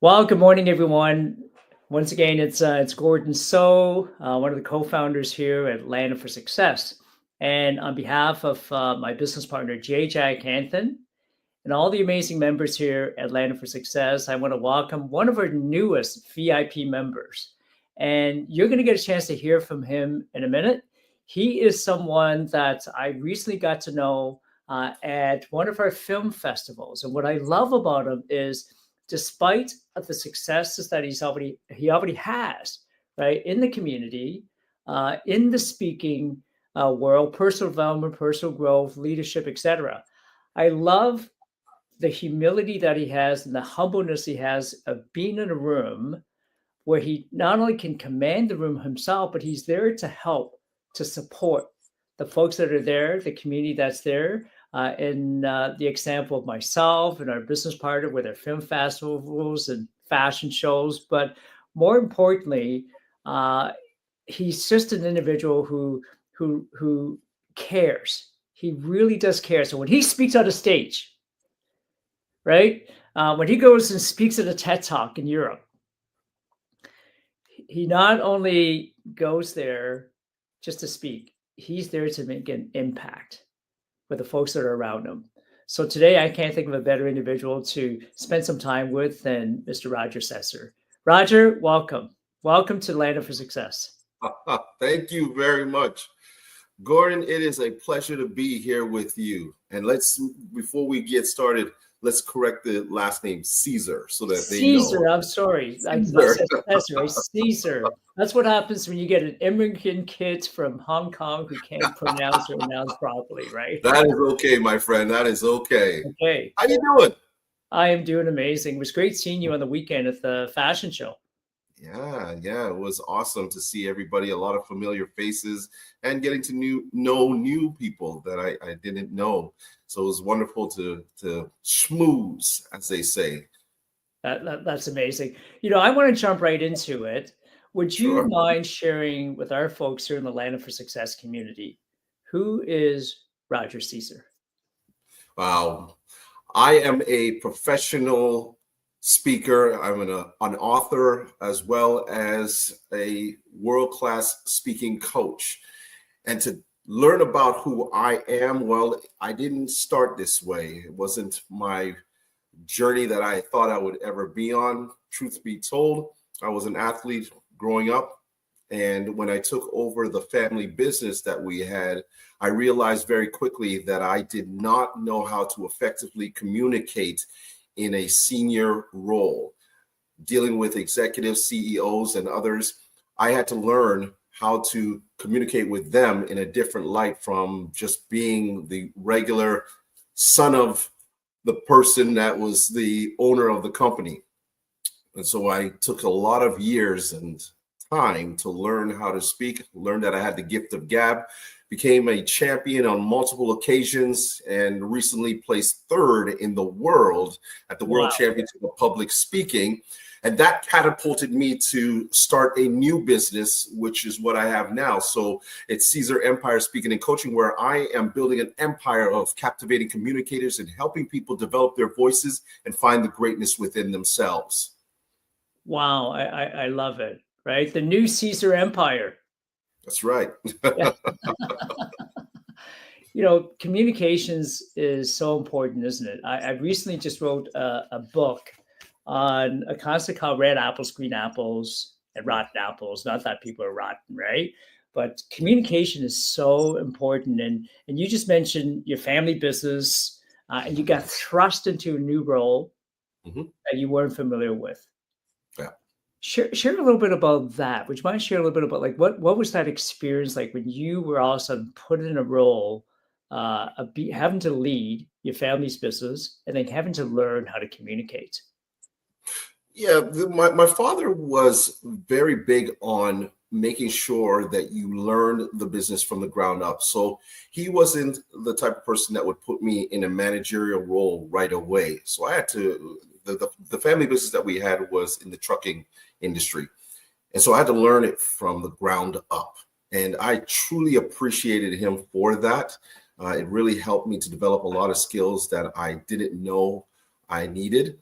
Well, good morning, everyone. Once again, it's Gordon So, one of the co-founders here at Land for Success. And on behalf of my business partner, J. Jack Hanton, and all the amazing members here at Land for Success, I want to welcome one of our newest VIP members. And you're going to get a chance to hear from him in a minute. He is someone that I recently got to know at one of our film festivals. And what I love about him is, despite of the successes that he already has, right, in the community, in the speaking world, personal development, personal growth, leadership, etc. I love the humility that he has and the humbleness he has of being in a room where he not only can command the room himself, but he's there to help, to support the folks that are there, the community that's there. In the example of myself and our business partner with our film festivals and fashion shows. But more importantly, he's just an individual who cares. He really does care. So when he speaks on a stage, right? When he goes and speaks at a TED Talk in Europe, he not only goes there just to speak, he's there to make an impact with the folks that are around him. So today, I can't think of a better individual to spend some time with than Mr. Roger Sesser. Roger, welcome. Welcome to Land for Success. Thank you very much. Gordon, it is a pleasure to be here with you. And before we get started, let's correct the last name, Caesar, so that they know. Caesar, I'm sorry. I said Sesser, Caesar. That's what happens when you get an immigrant kid from Hong Kong who can't pronounce or announce properly, right? That is okay, my friend. That is okay. Okay. How you doing? I am doing amazing. It was great seeing you on the weekend at the fashion show. Yeah. It was awesome to see everybody, a lot of familiar faces, and getting to know new people that I didn't know. So it was wonderful to schmooze, as they say. That's amazing. I want to jump right into it. Would you mind sharing with our folks here in the Land for Success community, who is Roger Sesser? Wow. I am a professional speaker. I'm an author as well as a world-class speaking coach. And to learn about who I am, well, I didn't start this way. It wasn't my journey that I thought I would ever be on. Truth be told, I was an athlete growing up. And when I took over the family business that we had, I realized very quickly that I did not know how to effectively communicate in a senior role. Dealing with executives, CEOs, and others, I had to learn how to communicate with them in a different light from just being the regular son of the person that was the owner of the company. And so I took a lot of years and time to learn how to speak, learn that I had the gift of gab, became a champion on multiple occasions, and recently placed third in the world at the World Championship of Public Speaking. And that catapulted me to start a new business, which is what I have now. So it's Caesar Empire Speaking and Coaching, where I am building an empire of captivating communicators and helping people develop their voices and find the greatness within themselves. Wow, I love it, right? The new Caesar Empire. That's right. Communications is so important, isn't it? I recently just wrote a book on a concept called red apples, green apples, and rotten apples. Not that people are rotten, right? But communication is so important. And you just mentioned your family business, and you got thrust into a new role that you weren't familiar with. Yeah. Share a little bit about that. Would you mind sharing a little bit about what was that experience like when you were all of a sudden put in a role of having to lead your family's business and then having to learn how to communicate? Yeah, my father was very big on making sure that you learn the business from the ground up. So he wasn't the type of person that would put me in a managerial role right away. So I had to, the family business that we had was in the trucking industry. And so I had to learn it from the ground up. And I truly appreciated him for that. It really helped me to develop a lot of skills that I didn't know I needed.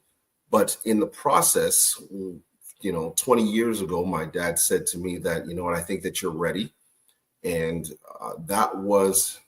But in the process, 20 years ago, my dad said to me that, I think that you're ready. And that was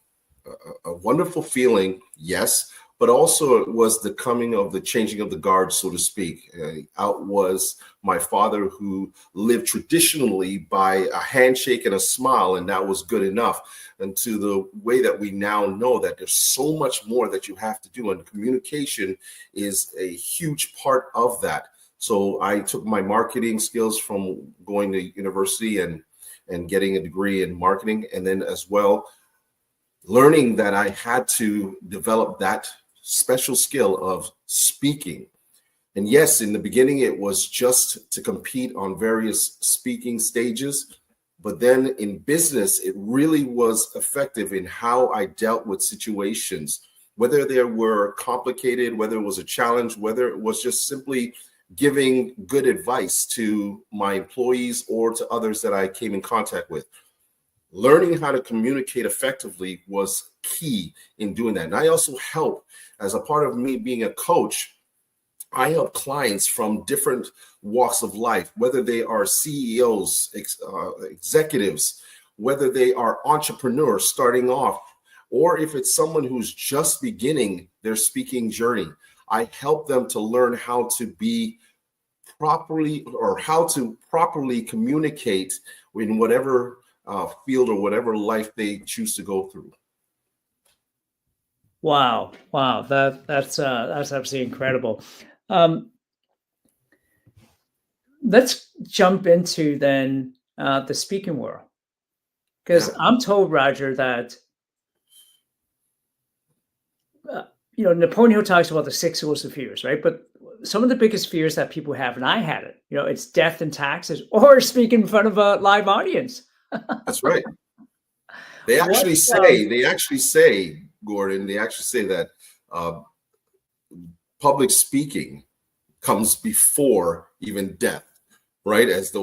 a wonderful feeling, yes, but also it was the coming of the changing of the guard, so to speak. Out was my father, who lived traditionally by a handshake and a smile, and that was good enough. And to the way that we now know that there's so much more that you have to do, and communication is a huge part of that. So I took my marketing skills from going to university and getting a degree in marketing, and then as well learning that I had to develop that special skill of speaking. And yes, in the beginning, it was just to compete on various speaking stages. But then in business, it really was effective in how I dealt with situations, whether they were complicated, whether it was a challenge, whether it was just simply giving good advice to my employees or to others that I came in contact with. Learning how to communicate effectively was key in doing that. And I also help, as a part of me being a coach, I help clients from different walks of life, whether they are CEOs, executives, whether they are entrepreneurs starting off, or if it's someone who's just beginning their speaking journey. I help them to learn how to be properly, or how to properly communicate in whatever field or whatever life they choose to go through. Wow. That's absolutely incredible. Let's jump into then the speaking world, because I'm told, Roger, that Napoleon Hill talks about the 6 elusive fears, right? But some of the biggest fears that people have, and I had it, it's death and taxes, or speaking in front of a live audience. That's right. They actually say, Gordon, that public speaking comes before even death, right? As the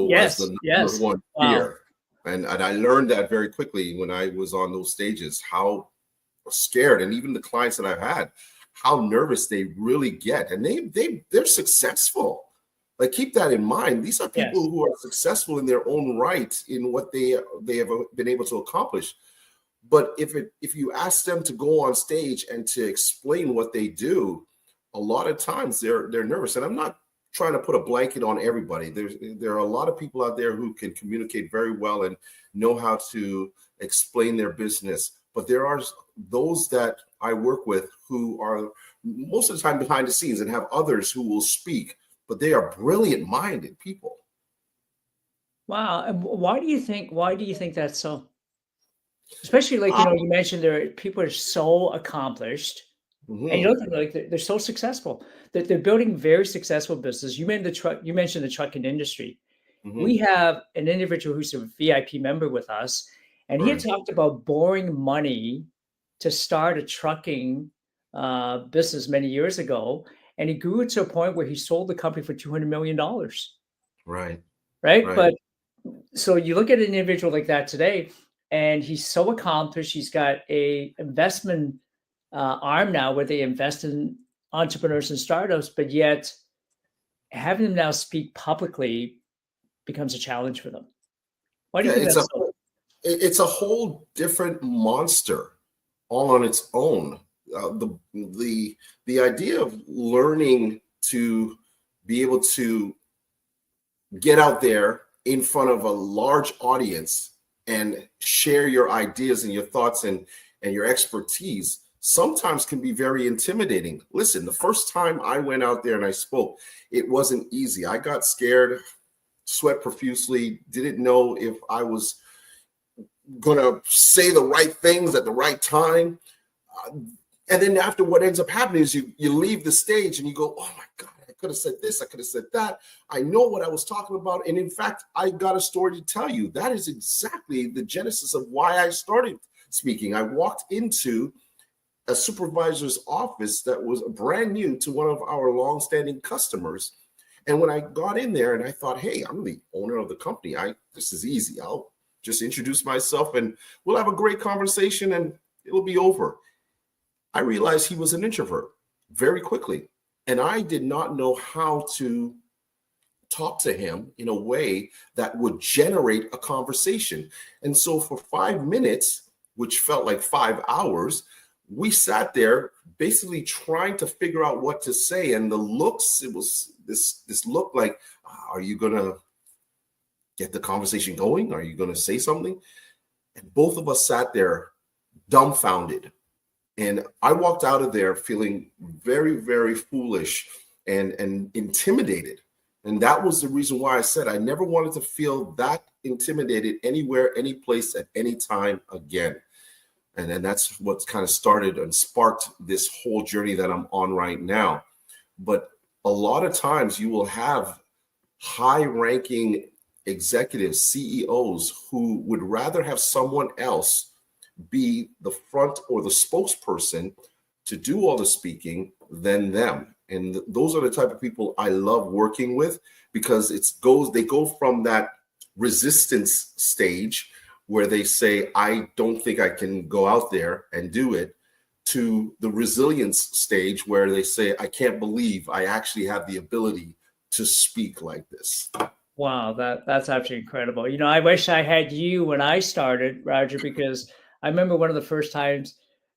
number one fear. And I learned that very quickly when I was on those stages, how scared, and even the clients that I've had, how nervous they really get. And they're successful. Like, keep that in mind. These are people who are successful in their own right in what they have been able to accomplish. But if you ask them to go on stage and to explain what they do, a lot of times they're nervous. And I'm not trying to put a blanket on everybody. There are a lot of people out there who can communicate very well and know how to explain their business. But there are those that I work with who are most of the time behind the scenes and have others who will speak, but they are brilliant-minded people. Wow. And why do you think that's so? Especially, like, you mentioned people are so accomplished, and they're so successful that they're building very successful business. You mentioned the trucking industry. We have an individual who's a VIP member with us, and he had talked about borrowing money to start a trucking business many years ago, and he grew it to a point where he sold the company for $200 million. Right. But so you look at an individual like that today, and he's so accomplished. He's got a investment arm now where they invest in entrepreneurs and startups, but yet having them now speak publicly becomes a challenge for them. Why do you think that's so? It's a whole different monster all on its own. The idea of learning to be able to get out there in front of a large audience and share your ideas and your thoughts and your expertise sometimes can be very intimidating. Listen, the first time I went out there and I spoke, it wasn't easy. I got scared, sweat profusely, didn't know if I was going to say the right things at the right time. And then after, what ends up happening is you leave the stage and you go, oh my God, I could have said this, I could have said that. I know what I was talking about. And in fact, I got a story to tell you. That is exactly the genesis of why I started speaking. I walked into a supervisor's office that was brand new to one of our longstanding customers. And when I got in there and I thought, hey, I'm the owner of the company. This is easy. I'll just introduce myself and we'll have a great conversation and it'll be over. I realized he was an introvert very quickly. And I did not know how to talk to him in a way that would generate a conversation. And so for 5 minutes, which felt like 5 hours, we sat there basically trying to figure out what to say. And the looks, it was this look like, are you going to get the conversation going? Are you going to say something? And both of us sat there dumbfounded. And I walked out of there feeling very, very foolish and intimidated. And that was the reason why I said I never wanted to feel that intimidated anywhere, any place, at any time again. And then that's what kind of started and sparked this whole journey that I'm on right now. But a lot of times you will have high-ranking executives, CEOs, who would rather have someone else be the front or the spokesperson to do all the speaking than them. And those are the type of people I love working with, because they go from that resistance stage where they say, I don't think I can go out there and do it, to the resilience stage where they say, I can't believe I actually have the ability to speak like this. Wow, that's absolutely incredible. I wish I had you when I started, Roger, because I remember one of the first times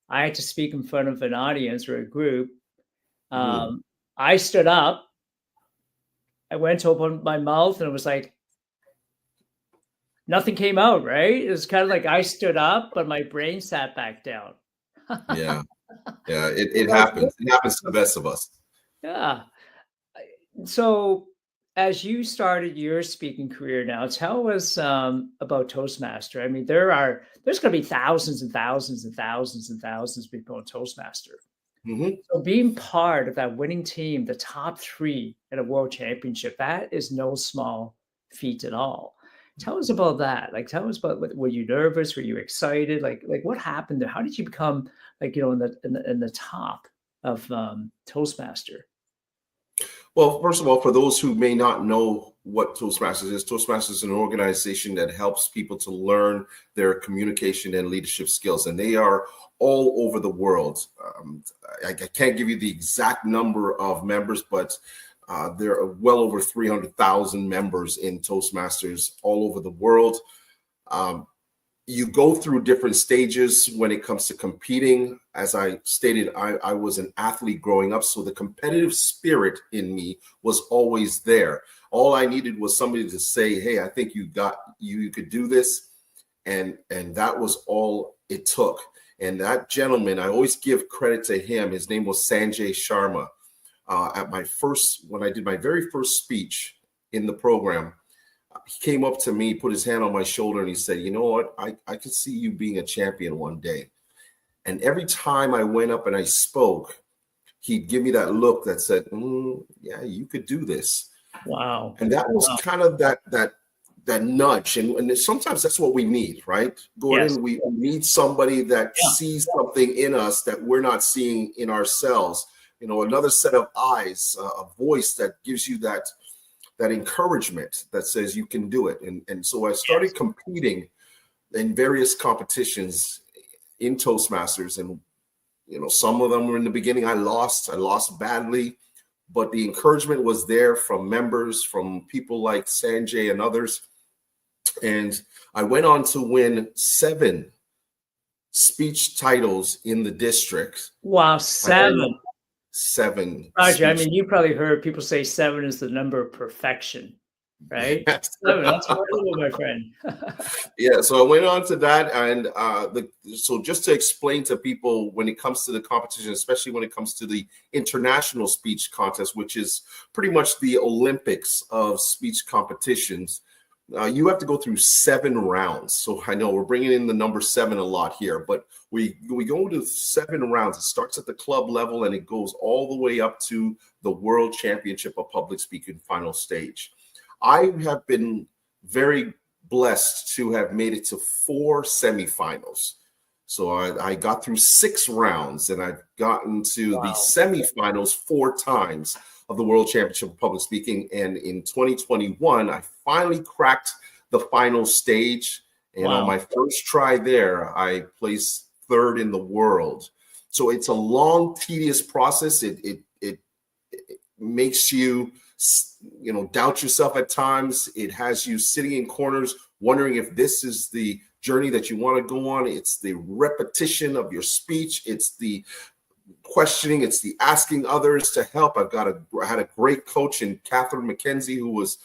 I had to speak in front of an audience or a group. I stood up, I went to open my mouth, and it was like, nothing came out, right? It was kind of like I stood up, but my brain sat back down. Yeah. It happens. It happens to the best of us. Yeah. So as you started your speaking career now, tell us about Toastmaster. I mean, there's going to be thousands and thousands and thousands and thousands of people in Toastmaster. Mm-hmm. So being part of that winning team, the top 3 at a world championship, that is no small feat at all. Tell us about that. Like, tell us about, were you nervous? Were you excited? Like what happened there? How did you become in the top of Toastmaster? Well, first of all, for those who may not know what Toastmasters is an organization that helps people to learn their communication and leadership skills, and they are all over the world. I can't give you the exact number of members, but there are well over 300,000 members in Toastmasters all over the world. You go through different stages when it comes to competing. As I stated, I was an athlete growing up, so the competitive spirit in me was always there. All I needed was somebody to say, hey, I think you could do this. And that was all it took. And that gentleman, I always give credit to him. His name was Sanjay Sharma. When I did my very first speech in the program, he came up to me, put his hand on my shoulder, and he said, you know what? I could see you being a champion one day. And every time I went up and I spoke, he'd give me that look that said, yeah, you could do this. Wow. And that was kind of that nudge. And sometimes that's what we need, right? Gordon, yes. We need somebody that sees something in us that we're not seeing in ourselves. Another set of eyes, a voice that gives you that encouragement that says you can do it. And so I started competing in various competitions in Toastmasters. And, some of them were in the beginning, I lost badly, but the encouragement was there from members, from people like Sanjay and others. And I went on to win 7 speech titles in the district. Wow, 7. 7. Roger, I mean, you probably heard people say 7 is the number of perfection, right? Yes. 7, that's wonderful, my friend. Yeah, so I went on to that. And so just to explain to people, when it comes to the competition, especially when it comes to the international speech contest, which is pretty much the Olympics of speech competitions, you have to go through 7 rounds. So I know we're bringing in the number 7 a lot here, but we go to 7 rounds. It starts at the club level and it goes all the way up to the World Championship of Public Speaking final stage. I have been very blessed to have made it to 4 semifinals. So I got through 6 rounds and I've gotten to the semifinals 4 times of the World Championship of Public Speaking. And in 2021, I finally cracked the final stage. And on my first try there, I placed 3rd in the world. So it's a long, tedious process. makes you, doubt yourself at times. It has you sitting in corners, wondering if this is the journey that you want to go on. It's the repetition of your speech. It's the questioning. It's the asking others to help. I had a great coach in Catherine McKenzie who was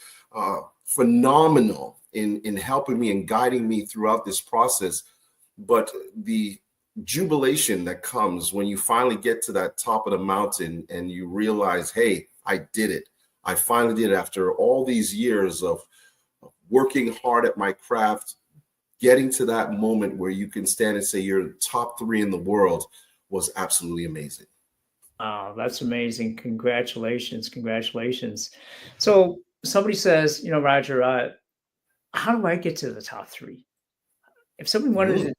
phenomenal in helping me and guiding me throughout this process. But the jubilation that comes when you finally get to that top of the mountain and you realize, hey, I did it. I finally did it after all these years of working hard at my craft. Getting to that moment where you can stand and say you're top 3 in the world was absolutely amazing. Oh, that's amazing. Congratulations. So somebody says, Roger, how do I get to the top 3? If somebody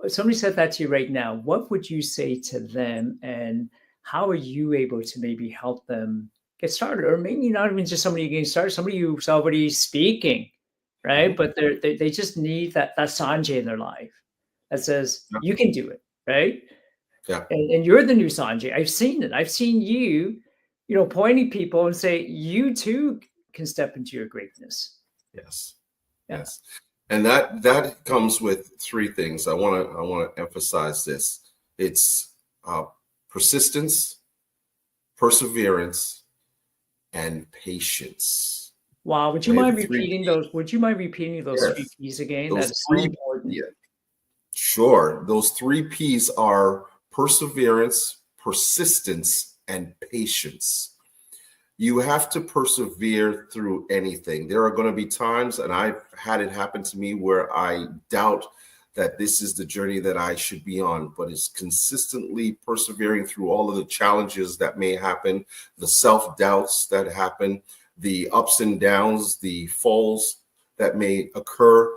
if somebody said that to you right now, what would you say to them, and how are you able to maybe help them get started? Or maybe not even just somebody getting started, somebody who's already speaking, right? But they just need that Sanjay in their life that says, you can do it, right? Yeah. And you're the new Sanjay. I've seen it. I've seen you, pointing people and say, you too can step into your greatness. Yes. Yeah. Yes. And that comes with 3 things. I want to emphasize this. It's persistence, perseverance, and patience. Wow. Would you mind repeating those? Would you mind repeating those 3 P's again? That is so important. Yeah. Sure. Those 3 P's are perseverance, persistence, and patience. You have to persevere through anything. There are going to be times, and I've had it happen to me, where I doubt that this is the journey that I should be on, but it's consistently persevering through all of the challenges that may happen, the self-doubts that happen, the ups and downs, the falls that may occur,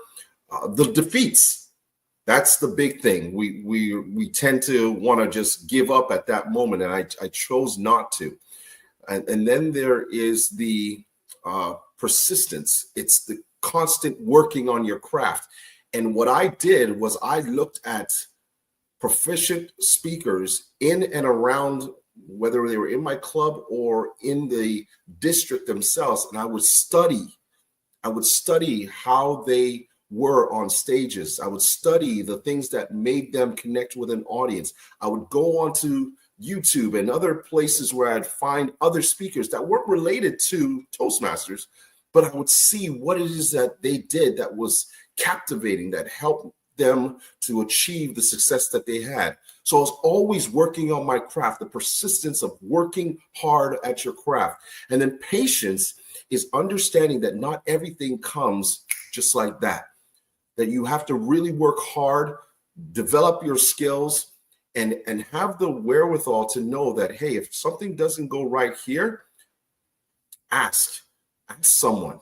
the defeats. That's the big thing. We tend to want to just give up at that moment, and I chose not to. And then there is the persistence. It's the constant working on your craft. And what I did was I looked at proficient speakers in and around, whether they were in my club or in the district themselves, and I would study how they were on stages. I would study the things that made them connect with an audience. I would go onto YouTube and other places where I'd find other speakers that weren't related to Toastmasters, but I would see what it is that they did that was captivating, that helped them to achieve the success that they had. So I was always working on my craft, the persistence of working hard at your craft. And then patience is understanding that not everything comes just like that, that you have to really work hard, develop your skills, and have the wherewithal to know that, hey, if something doesn't go right here, ask someone.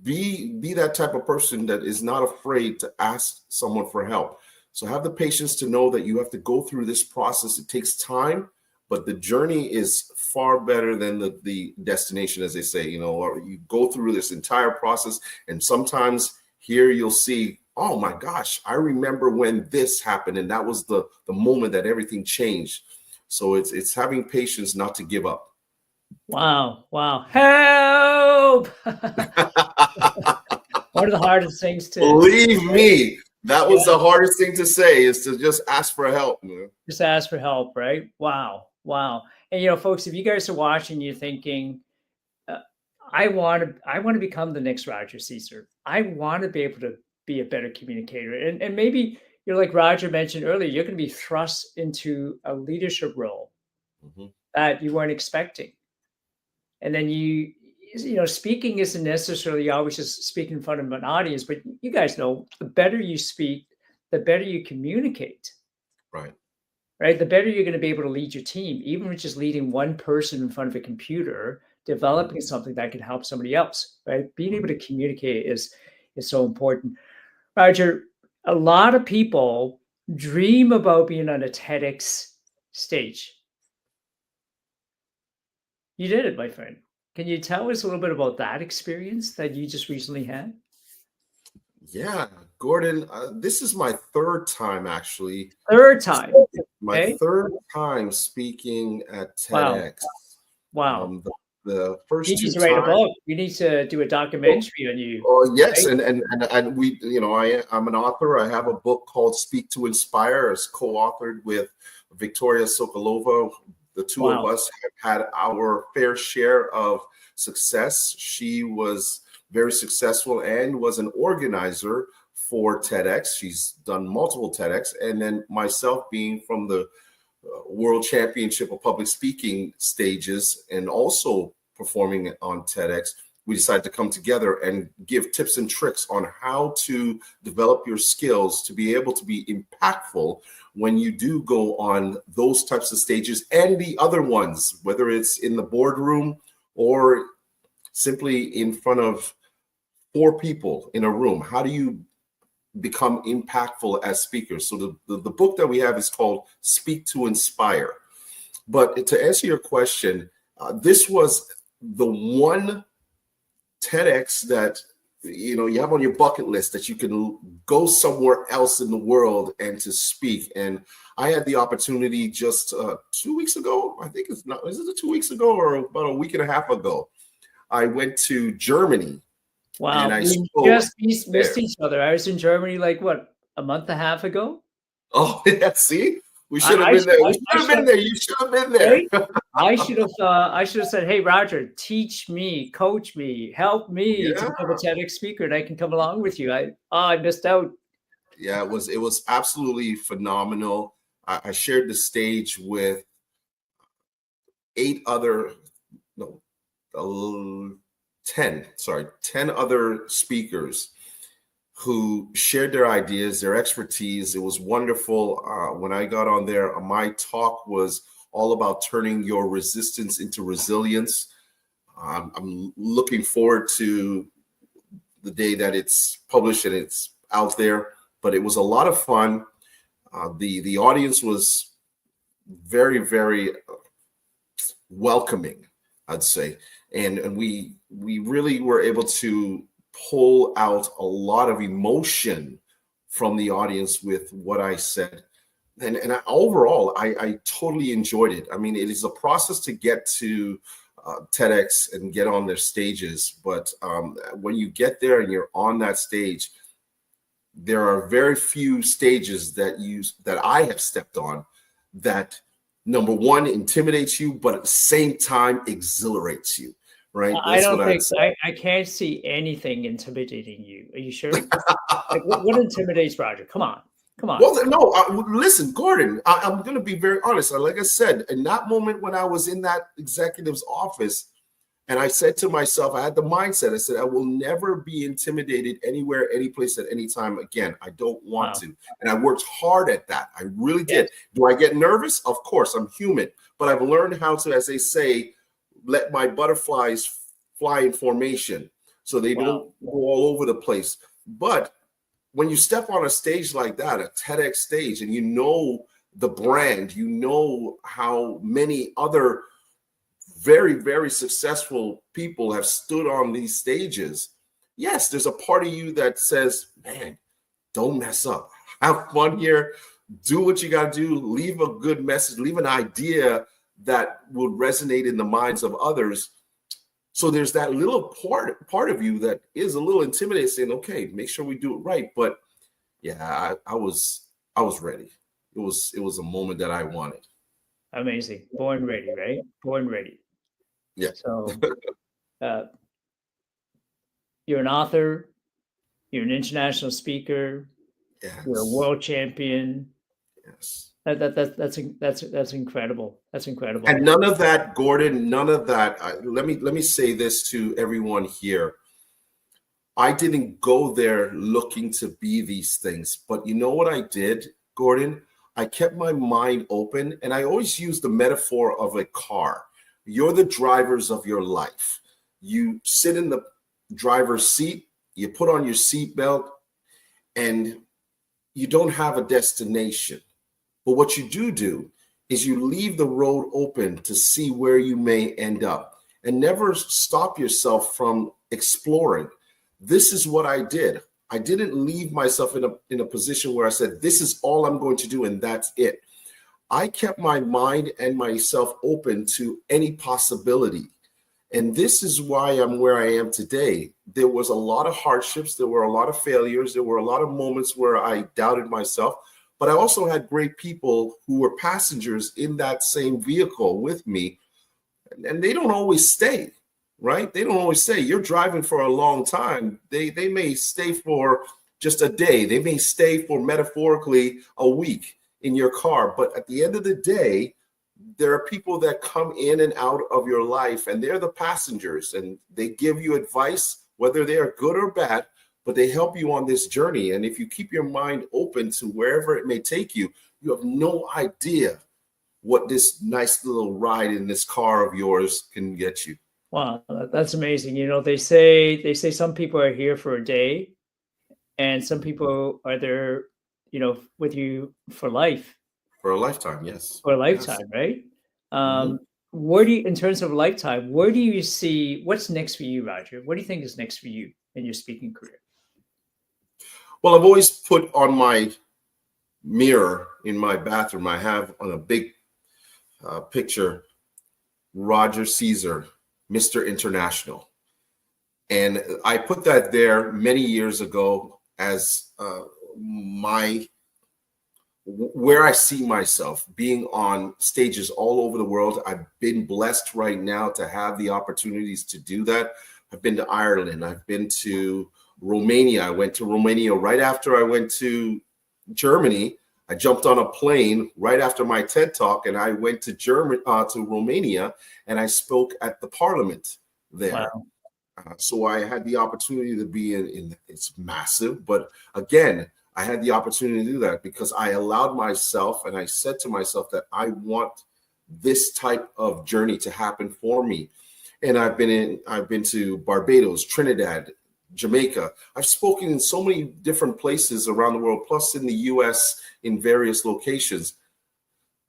Be that type of person that is not afraid to ask someone for help. So have the patience to know that you have to go through this process. It takes time, but the journey is far better than the destination, as they say, or you go through this entire process. And sometimes here you'll see, oh my gosh, I remember when this happened, and that was the moment that everything changed. So it's having patience not to give up. Wow. Help! One of the hardest things to believe me, that was the hardest thing to say, is to just ask for help, man. Just ask for help, right? Wow. And folks, if you guys are watching, you're thinking, I want to become the next Roger Caesar. I want to be able to be a better communicator. And maybe you're like Roger mentioned earlier, you're going to be thrust into a leadership role that you weren't expecting. And then speaking isn't necessarily always just speaking in front of an audience, but you guys know, the better you speak, the better you communicate. Right? The better you're going to be able to lead your team, even with just leading one person in front of a computer, developing something that can help somebody else, right? Being able to communicate is so important. Roger, a lot of people dream about being on a TEDx stage. You did it, my friend. Can you tell us a little bit about that experience that you just recently had? Yeah, Gordon, this is my 3rd time, actually. 3rd time? My 3rd time speaking at TEDx. Wow. the You first need two to write a times. book. You need to do a documentary on you, Oh yes, right? and we, I'm an author. I have a book called Speak to Inspire. It's co-authored with Victoria Sokolova. The two of Wow. us have had our fair share of success. She was very successful and was an organizer for TEDx. She's done multiple TEDx, and then myself being from the World Championship of Public Speaking stages and also performing on TEDx, we decided to come together and give tips and tricks on how to develop your skills to be able to be impactful when you do go on those types of stages and the other ones, whether it's in the boardroom or simply in front of 4 people in a room. How do you become impactful as speakers? So the book that we have is called Speak to Inspire. But to answer your question, this was the one TEDx that you have on your bucket list that you can go somewhere else in the world and to speak. And I had the opportunity just 2 weeks ago. I think is it 2 weeks ago or about a week and a half ago? I went to Germany. And Wow. I We spoke just there. missed each other. I was in Germany like what, a month and a half ago? Oh, yeah, see? We should have I been there. We I should have should been have, there. You should have been there. right? I should have said, "Hey, Roger, teach me, coach me, help me to Yeah. become a TEDx speaker, and I can come along with you." I missed out. Yeah, it was absolutely phenomenal. I shared the stage with 8 other, no, 10 other speakers who shared their ideas, their expertise. It was wonderful. When I got on there, my talk was all about turning your resistance into resilience. I'm looking forward to the day that it's published and it's out there. But it was a lot of fun. The audience was very, very welcoming, I'd say, and we really were able to pull out a lot of emotion from the audience with what I said. And overall, I totally enjoyed it. I mean, it is a process to get to TEDx and get on their stages. But when you get there and you're on that stage, there are very few stages that I have stepped on that, number one, intimidates you, but at the same time exhilarates you. Right? I That's what don't I'd think say. I can't see anything intimidating you. Are you sure? Like, what intimidates Roger? Come on, come on. Well, no, listen, Gordon, I'm going to be very honest. Like I said, in that moment when I was in that executive's office, and I said to myself, I had the mindset, I said, I will never be intimidated anywhere, any place, at any time again. I don't want Wow. to. And I worked hard at that. I really Yes. did. Do I get nervous? Of course, I'm human. But I've learned how to, as they say, let my butterflies fly in formation so they don't go all over the place. But when you step on a stage like that, a TEDx stage, and you know the brand, you know how many other very, very successful people have stood on these stages. Yes, there's a part of you that says, man, don't mess up. Have fun here. Do what you got to do. Leave a good message. Leave an idea that will resonate in the minds of others. So there's that little part of you that is a little intimidated, saying, okay, make sure we do it right. But yeah, I was ready. It was a moment that I wanted. Amazing. Born ready, right? Born ready. Yeah. So you're an author, you're an international speaker, you're a Yes. world champion. Yes. That's incredible. That's incredible. And none of that, Gordon, none of that. Let me say this to everyone here. I didn't go there looking to be these things, but you know what I did, Gordon? I kept my mind open, and I always use the metaphor of a car. You're the drivers of your life. You sit in the driver's seat, you put on your seatbelt, and you don't have a destination. But what you do is you leave the road open to see where you may end up, and never stop yourself from exploring. This is what I did. I didn't leave myself in a position where I said, this is all I'm going to do and that's it. I kept my mind and myself open to any possibility. And this is why I'm where I am today. There was a lot of hardships. There were a lot of failures. There were a lot of moments where I doubted myself. But I also had great people who were passengers in that same vehicle with me. And they don't always stay, right? They don't always stay. You're driving for a long time. They may stay for just a day. They may stay for metaphorically a week in your car. But at the end of the day, there are people that come in and out of your life, and they're the passengers, and they give you advice, whether they are good or bad, but they help you on this journey. And if you keep your mind open to wherever it may take you, you have no idea what this nice little ride in this car of yours can get you. Wow, that's amazing. They say some people are here for a day, and some people are there, with you for life. For a lifetime, yes. For a lifetime, yes. Right? Mm-hmm. Where do you, in terms of a lifetime, where do you see what's next for you, Roger? What do you think is next for you in your speaking career? Well, I've always put on my mirror in my bathroom, I have on a big picture, Roger Caesar, Mr. International. And I put that there many years ago as where I see myself being on stages all over the world. I've been blessed right now to have the opportunities to do that. I've been to Ireland. I've been to Romania. I went to Romania right after I went to Germany. I jumped on a plane right after my TED Talk, and I went to to Romania, and I spoke at the parliament there. Wow. So I had the opportunity to be in it's massive, but again, I had the opportunity to do that because I allowed myself, and I said to myself that I want this type of journey to happen for me. And I've been to Barbados, Trinidad, Jamaica. I've spoken in so many different places around the world, plus in the US in various locations.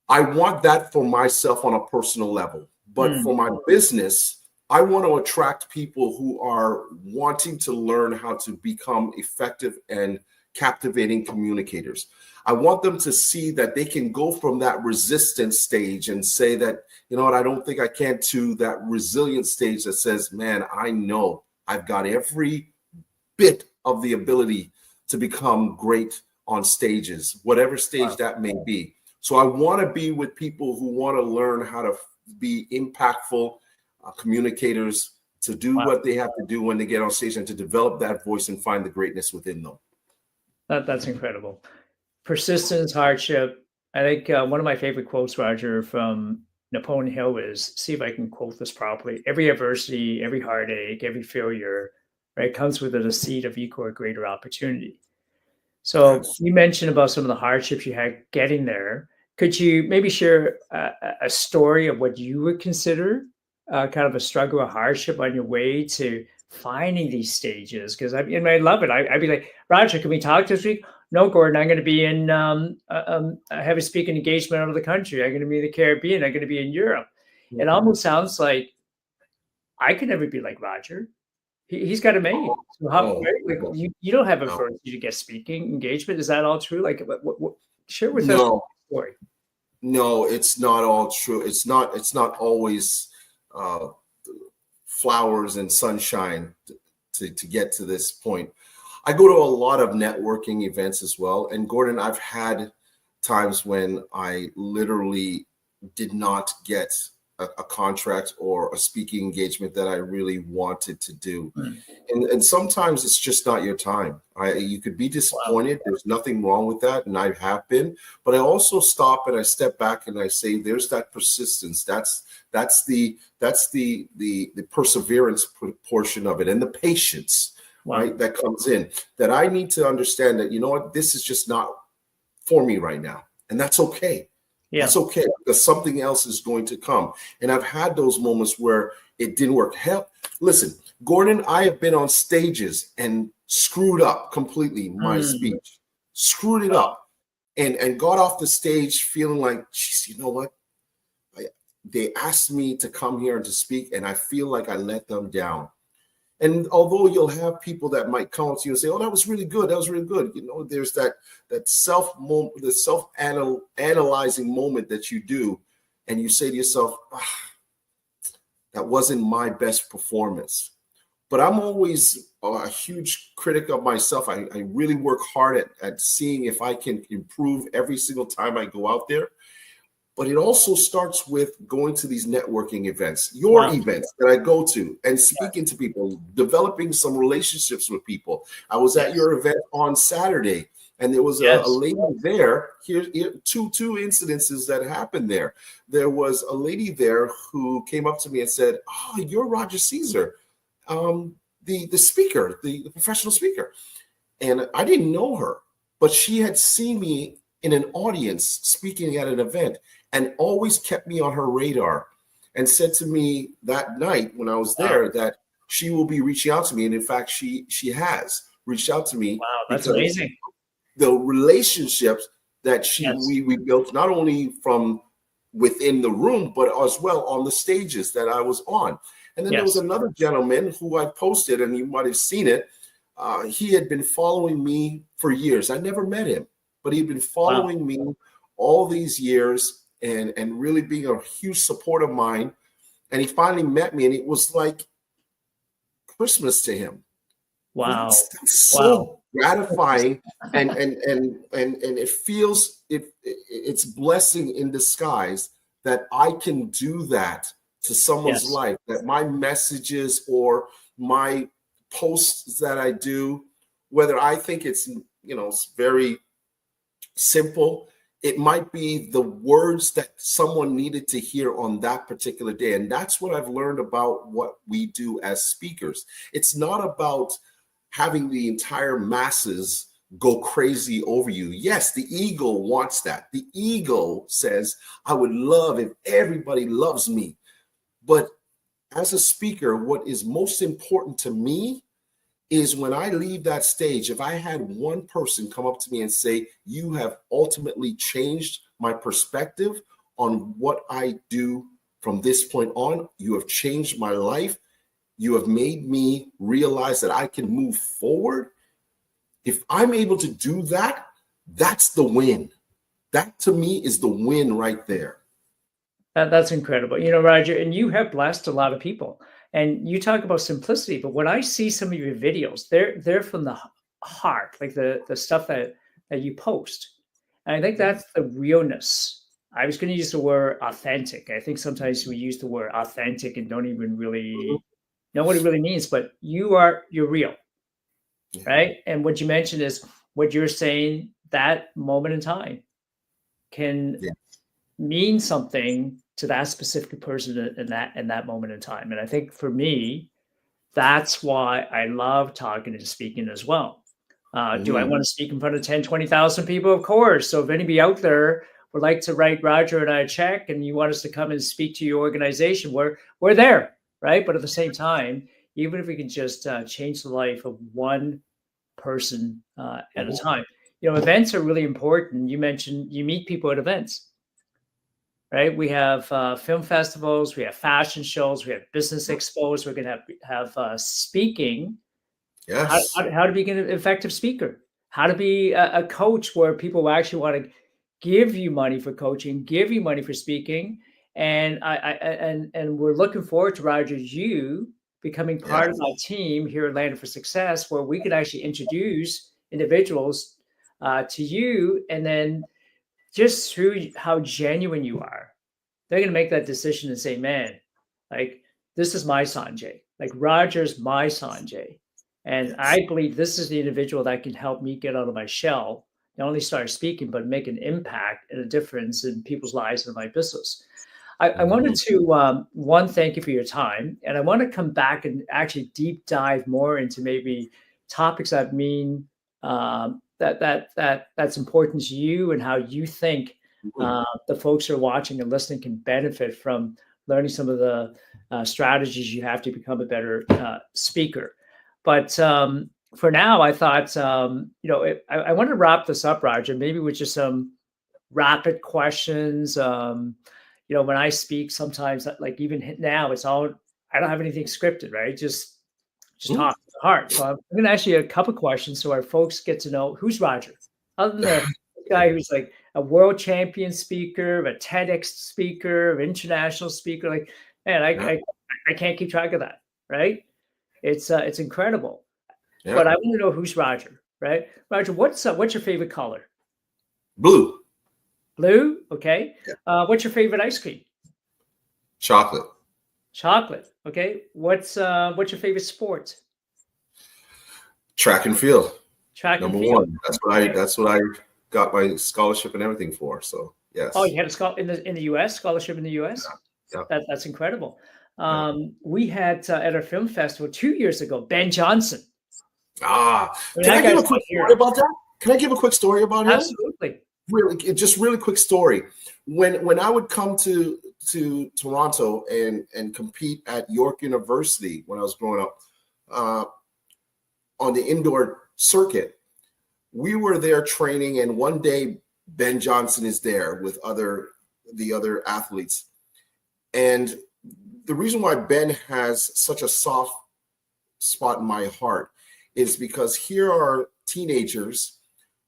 I want that for myself on a personal level, but for my business, I want to attract people who are wanting to learn how to become effective and captivating communicators. I want them to see that they can go from that resistance stage and say that, you know what, I don't think I can, to that resilient stage that says, man, I know I've got every bit of the ability to become great on stages, whatever stage that may be. So I want to be with people who want to learn how to be impactful communicators, to do what they have to do when they get on stage and to develop that voice and find the greatness within them. That's incredible. Persistence, hardship. I think one of my favorite quotes, Roger, from Napoleon Hill is, see if I can quote this properly: every adversity, every heartache, every failure, right, comes with a seed of equal or greater opportunity. So you mentioned about some of the hardships you had getting there. Could you maybe share a story of what you would consider kind of a struggle or hardship on your way to finding these stages? Because I love it. I'd be like, Roger, can we talk this week? No, Gordon, I'm going to be in I have a speaking engagement out of the country. I'm going to be in the Caribbean. I'm going to be in Europe. It almost sounds like I could never be like Roger. He's got it made. So how, right? Like you don't have adversity to get speaking engagement. Is that all true? Like what share with us the story. No, it's not all true. It's not always flowers and sunshine to get to this point. I go to a lot of networking events as well. And Gordon, I've had times when I literally did not get a contract or a speaking engagement that I really wanted to do. And sometimes it's just not your time. You could be disappointed. There's nothing wrong with that. And I have been, but I also stop and I step back and I say, there's that persistence. That's the perseverance portion of it, and the patience, right, that comes in, that I need to understand that, you know what, this is just not for me right now. And that's okay. Yeah. That's okay, because something else is going to come. And I've had those moments where it didn't work. Hell, listen, Gordon, I have been on stages and screwed up completely my speech, screwed it up, and got off the stage feeling like, geez, you know what? They asked me to come here and to speak, and I feel like I let them down. And although you'll have people that might come up to you and say, "Oh, that was really good. That was really good." You know, there's that self-analyzing moment that you do, and you say to yourself, that wasn't my best performance. But I'm always a huge critic of myself. I really work hard at seeing if I can improve every single time I go out there. But it also starts with going to these networking events, your events that I go to, and speaking to people, developing some relationships with people. I was at your event on Saturday, and there was a lady there. Here, two incidences that happened there. There was a lady there who came up to me and said, "Oh, you're Roger Caesar, the speaker, the professional speaker." And I didn't know her, but she had seen me in an audience speaking at an event and always kept me on her radar, and said to me that night when I was there that she will be reaching out to me. And in fact, she has reached out to me. Wow, that's amazing. The relationships that we built, not only from within the room, but as well on the stages that I was on. And then there was another gentleman who I posted, and you might have seen it. He had been following me for years. I never met him, but he'd been following me all these years and really being a huge support of mine. And he finally met me, and it was like Christmas to him. Wow. It's so gratifying, and it feels it's blessing in disguise that I can do that to someone's life, that my messages or my posts that I do, whether I think it's very simple, it might be the words that someone needed to hear on that particular day. And that's what I've learned about what we do as speakers. It's not about having the entire masses go crazy over you. Yes, the ego wants that. The ego says, I would love if everybody loves me. But as a speaker, what is most important to me is when I leave that stage, if I had one person come up to me and say, you have ultimately changed my perspective on what I do from this point on, you have changed my life, you have made me realize that I can move forward. If I'm able to do that, that's the win. That to me is the win right there. That's incredible. Roger, and you have blessed a lot of people. And you talk about simplicity, but when I see some of your videos, they're from the heart, like the stuff that you post. And I think that's the realness. I was going to use the word authentic. I think sometimes we use the word authentic and don't even really know what it really means, but you're real, right? And what you mentioned is what you're saying, that moment in time can mean something to that specific person in that moment in time. And I think for me, that's why I love talking and speaking as well. Do I want to speak in front of 10, 20,000 people? Of course. So if anybody out there would like to write Roger and I a check and you want us to come and speak to your organization, we're there, right? But at the same time, even if we can just change the life of one person at a time, events are really important. You mentioned you meet people at events. Right, we have film festivals, we have fashion shows, we have business expos. We're going to have speaking. Yes. How to be an effective speaker? How to be a coach where people actually want to give you money for coaching, give you money for speaking, and we're looking forward to Roger, you becoming part of my team here at Land for Success, where we can actually introduce individuals to you, and then just through how genuine you are, they're going to make that decision and say, man, like, this is my Sanjay. Like, Roger's my Sanjay. And I believe this is the individual that can help me get out of my shell, not only start speaking, but make an impact and a difference in people's lives and my business. I wanted to, thank you for your time. And I want to come back and actually deep dive more into maybe topics that mean that's important to you and how you think the folks who are watching and listening can benefit from learning some of the strategies you have to become a better speaker. But for now, I thought, I want to wrap this up, Roger, maybe with just some rapid questions. When I speak, sometimes, like even now, I don't have anything scripted, right? Just talk to the heart. So I'm going to ask you a couple questions so our folks get to know who's Roger. Other than the guy who's like a world champion speaker, a TEDx speaker, an international speaker, like, man, I I can't keep track of that, right? It's incredible. Yeah. But I want to know who's Roger, right? Roger, what's your favorite color? Blue. Blue, okay. Yeah. What's your favorite ice cream? Chocolate. Chocolate, okay. What's your favorite sport? Track and field. Track and Number field. one. That's what I got my scholarship and everything for. So yes. Oh, you had a in the U.S. scholarship in the U.S. Yeah. That's incredible. We had at our film festival 2 years ago, Ben Johnson. Can I give a quick story about that? Can I give a quick story about him? Absolutely. Really quick story. When I would come to Toronto and compete at York University when I was growing up on the indoor circuit, we were there training, and one day Ben Johnson is there with the other athletes. And the reason why Ben has such a soft spot in my heart is because here are teenagers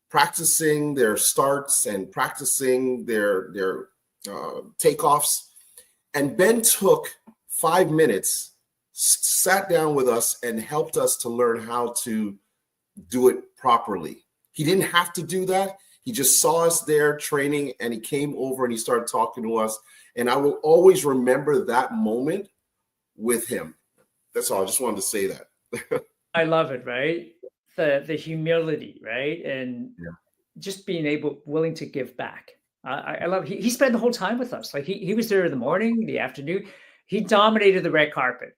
practicing their starts and practicing their takeoffs. And Ben took 5 minutes, sat down with us, and helped us to learn how to do it properly. He didn't have to do that. He just saw us there training, and he came over and he started talking to us. And I will always remember that moment with him. That's all. I just wanted to say that. I love it, right? The humility, right? And just being willing to give back. I love he spent the whole time with us. Like he was there in the morning, the afternoon. He dominated the red carpet.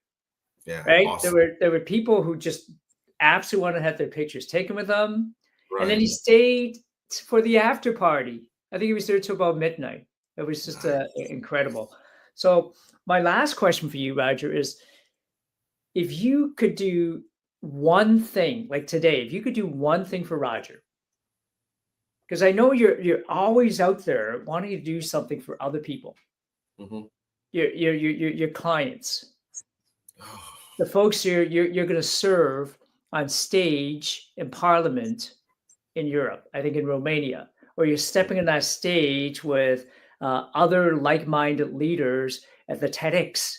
Yeah. Right. Awesome. There were people who just absolutely want to have their pictures taken with them. Right. And then he stayed for the after party. I think he was there till about midnight. It was just incredible. So my last question for you, Roger, is if you could do one thing, like today, if you could do one thing for Roger, because I know you're always out there wanting to do something for other people, your clients, the folks you're going to serve on stage in Parliament in Europe, I think in Romania, or you're stepping on that stage with other like-minded leaders at the TEDx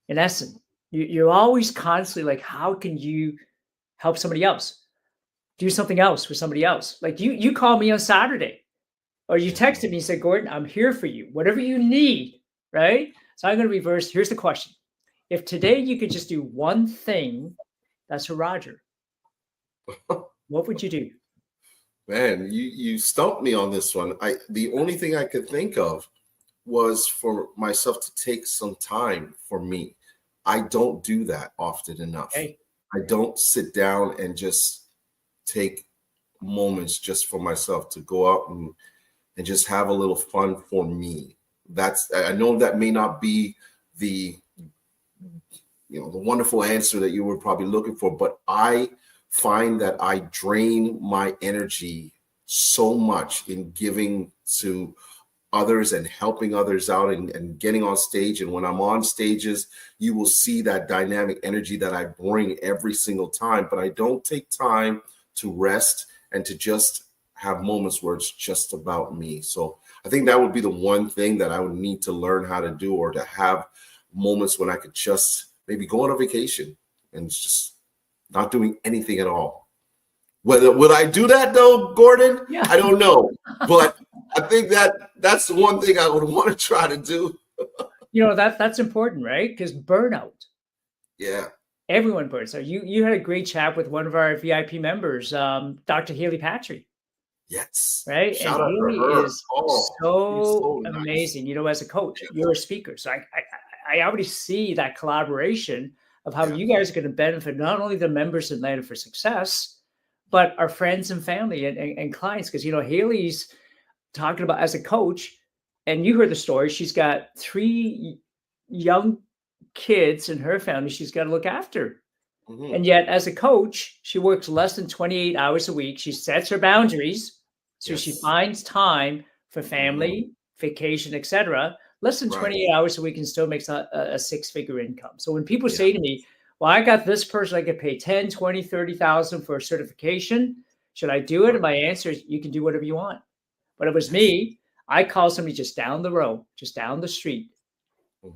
in Essen. You're always constantly like, how can you help somebody else? Do something else for somebody else. Like you called me on Saturday, or you texted me and said, Gordon, I'm here for you. Whatever you need, right? So I'm going to reverse. Here's the question. If today you could just do one thing, that's for Roger, what would you do? Man, you stumped me on this one. The only thing I could think of was for myself to take some time for me. I don't do that often enough. Okay. I don't sit down and just take moments just for myself to go out and just have a little fun for me. I know that may not be the wonderful answer that you were probably looking for, but I find that I drain my energy so much in giving to others and helping others out and getting on stage. And when I'm on stages, you will see that dynamic energy that I bring every single time, but I don't take time to rest and to just have moments where it's just about me. So I think that would be the one thing that I would need to learn how to do, or to have moments when I could just maybe go on a vacation and just not doing anything at all. Would I do that though, Gordon? Yeah. I don't know, but I think that's the one thing I would want to try to do. That's important, right? Because burnout. Yeah. Everyone burns out. You had a great chat with one of our VIP members, Dr. Haley Patry. Yes. Right. Shout and out to Haley her. is so amazing. Nice. As a coach, Yes. you're a speaker. So I already see that collaboration of how you guys are going to benefit not only the members in Land for Success, but our friends and family and clients. Because, Haley's talking about as a coach, and you heard the story, she's got 3 young kids in her family she's got to look after. And yet as a coach, she works less than 28 hours a week. She sets her boundaries. So she finds time for family, vacation, etc. Less than 28 hours a week and still makes a 6-figure income. So when people say to me, well, I got this person, I get paid 10, 20, 30,000 for a certification. Should I do it? And my answer is, you can do whatever you want. But it was me. I called somebody just down the road, just down the street,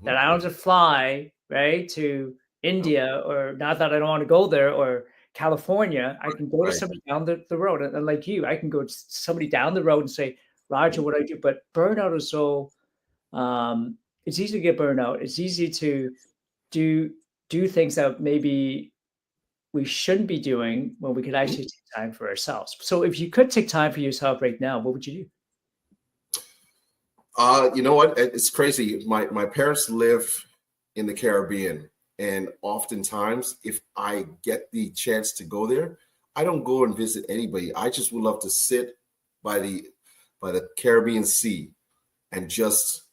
that I don't have to fly right, to India, or not that I don't want to go there, or California. I can go to Right. somebody down the road. And like you, I can go to somebody down the road and say, Roger, what do I do? But burnout is so, it's easy to get burnout. It's easy to do things that maybe we shouldn't be doing when we could actually take time for ourselves. So if you could take time for yourself right now, what would you do? You know what? It's crazy. My parents live in the Caribbean, and oftentimes, if I get the chance to go there, I don't go and visit anybody. I just would love to sit by the Caribbean Sea and just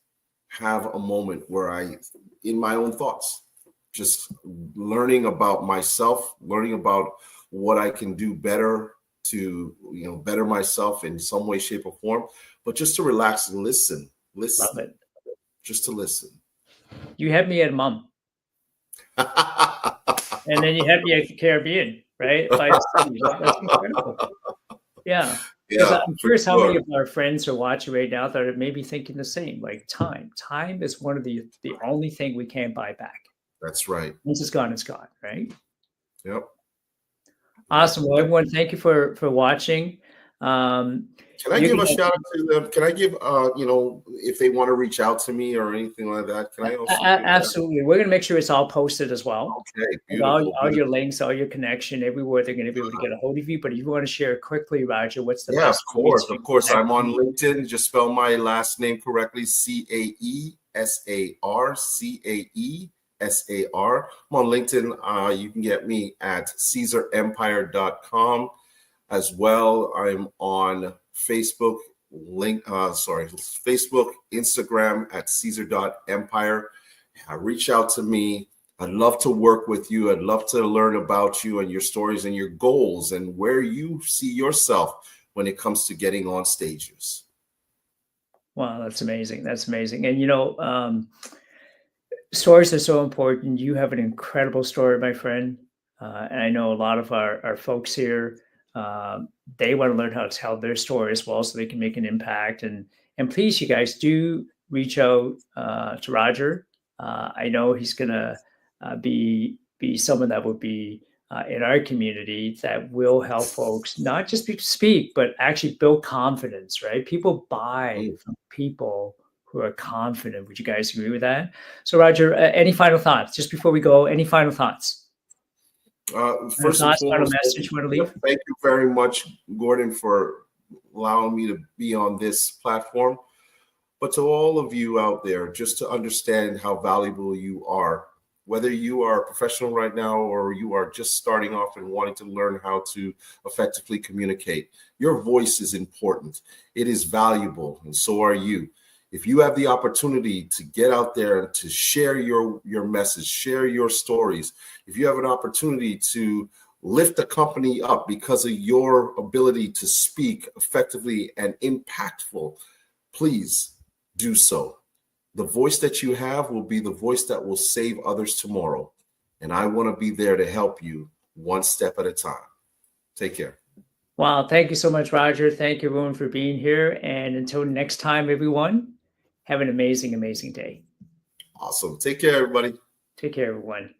have a moment where in my own thoughts, just learning about myself, learning about what I can do better to, better myself in some way, shape, or form, but just to relax and listen, Love it. just to listen. You had me at Mum, and then you had me at the Caribbean, right? By the sea. That's incredible. Yeah. Because Yeah, I'm for curious how many sure. of our friends are watching right now that are maybe thinking the same. Like time. Time is one of the only thing we can't buy back. That's right. Once it's gone, right? Yep. Awesome. Well, everyone, thank you for watching. Can I You give can a shout out to them? Can I give, if they want to reach out to me or anything like that? Can I also do that? absolutely. We're gonna make sure it's all posted as well. Okay, And all beautiful. your links, all your connection, everywhere they're going to be able to get a hold of you. But if you want to share quickly, Roger, what's the Yeah, of best way course. to Of course. connect I'm on with you? LinkedIn. Just spell my last name correctly. CAESAR. I'm on LinkedIn. You can get me at CaesarEmpire.com as well. I'm on Facebook, Facebook, Instagram at Caesar.empire. Reach out to me. I'd love to work with you. I'd love to learn about you and your stories and your goals and where you see yourself when it comes to getting on stages. Wow, that's amazing. That's amazing. And stories are so important. You have an incredible story, my friend. And I know a lot of our folks here, they want to learn how to tell their story as well so they can make an impact. And please, you guys, do reach out to Roger. I know he's going to be someone that would be in our community that will help folks not just speak, but actually build confidence, right? People buy from people who are confident. Would you guys agree with that? So, Roger, any final thoughts just before we go? Any final thoughts? First and Final foremost, message you want to leave? thank you very much, Gordon, for allowing me to be on this platform. But to all of you out there, just to understand how valuable you are, whether you are a professional right now or you are just starting off and wanting to learn how to effectively communicate, your voice is important. It is valuable, and so are you. If you have the opportunity to get out there and to share your message, share your stories, if you have an opportunity to lift a company up because of your ability to speak effectively and impactful, please do so. The voice that you have will be the voice that will save others tomorrow. And I want to be there to help you one step at a time. Take care. Wow. Thank you so much, Roger. Thank you, everyone, for being here. And until next time, everyone, have an amazing, amazing day. Awesome. Take care, everybody. Take care, everyone.